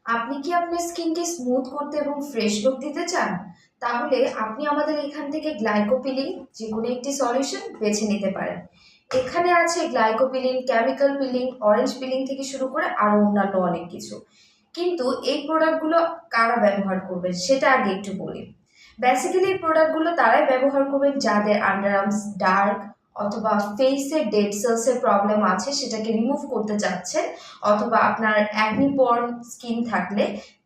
আপনি কি আপনার স্কিনকে স্মুথ করতে এবং ফ্রেশ লুক দিতে চান? তাহলে আপনি আমাদের এখান থেকে গ্লাইকোপিলিন যেকোনো একটি সলিউশন বেছে নিতে পারেন। এখানে আছে গ্লাইকোপিলিন, কেমিক্যাল পিলিং, অরেঞ্জ পিলিং থেকে শুরু করে আরো অন্যান্য অনেক কিছু। কিন্তু এই প্রোডাক্টগুলো কারা ব্যবহার করবেন সেটা আগে একটু বলি। বেসিক্যালি এই প্রোডাক্টগুলো তারাই ব্যবহার করবেন যাদের আন্ডারআর্মস ডার্ক অথবা ফেসে ডেড সেলসের প্রবলেম আছে সেটাকে রিমুভ করতে চাচ্ছেন, অথবা আপনার অ্যাকনি প্রন স্কিন থাকলে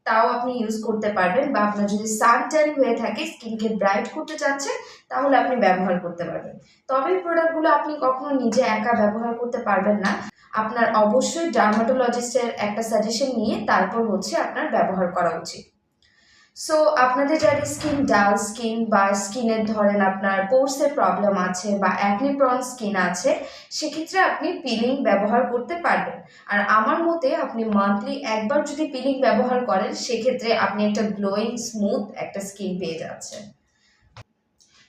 তাও আপনি ইউজ করতে পারবেন, বা আপনার যদি সান ট্যান হয়ে থাকে স্কিনকে ব্রাইট করতে চাচ্ছেন তাহলে আপনি ব্যবহার করতে পারবেন। তবে এই প্রোডাক্টগুলো আপনি কখনো নিজে একা ব্যবহার করতে পারবেন না। আপনার অবশ্যই ডার্মাটোলজিস্টের একটা সাজেশন নিয়ে তারপর আপনার ব্যবহার করা উচিত। সো আপনাদের যাদের স্কিন ডাল স্কিন বা স্কিনের ধরেন আপনার পোর্সের প্রবলেম আছে বা অ্যাকনি প্রন স্কিন আছে, সেক্ষেত্রে আপনি পিলিং ব্যবহার করতে পারবেন। আর আমার মতে আপনি মান্থলি একবার যদি পিলিং ব্যবহার করেন সেক্ষেত্রে আপনি একটা গ্লোয়িং স্মুথ একটা স্কিন পেয়ে যাচ্ছেন।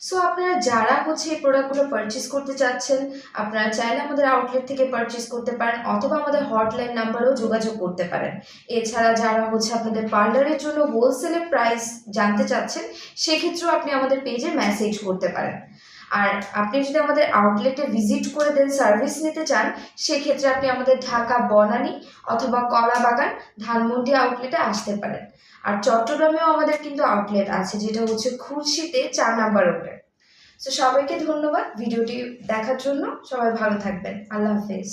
সো আপনারা যারা এই প্রোডাক্টগুলো পারচেস করতে চাচ্ছেন, আপনারা চাইলে আমাদের আউটলেট থেকে পারচেস করতে পারেন অথবা আমাদের হটলাইন নাম্বারেও যোগাযোগ করতে পারেন। এছাড়া যারা আপনাদের পার্লারের জন্য হোলসেলের প্রাইস জানতে চাচ্ছেন, সেক্ষেত্রেও আপনি আমাদের পেজে মেসেজ করতে পারেন। আর আপনি যদি আমাদের আউটলেটে ভিজিট করে দেন সার্ভিস নিতে চান, সেক্ষেত্রে আপনি আমাদের ঢাকা বনানী অথবা কলাবাগান ধানমন্ডি আউটলেটে আসতে পারেন। আর চট্টগ্রামেও আমাদের কিন্তু আউটলেট আছে, যেটা খুলশীতে 4 নাম্বার রোডে। সো সবাইকে ধন্যবাদ ভিডিওটি দেখার জন্য। সবাই ভালো থাকবেন। আল্লাহ হাফেজ।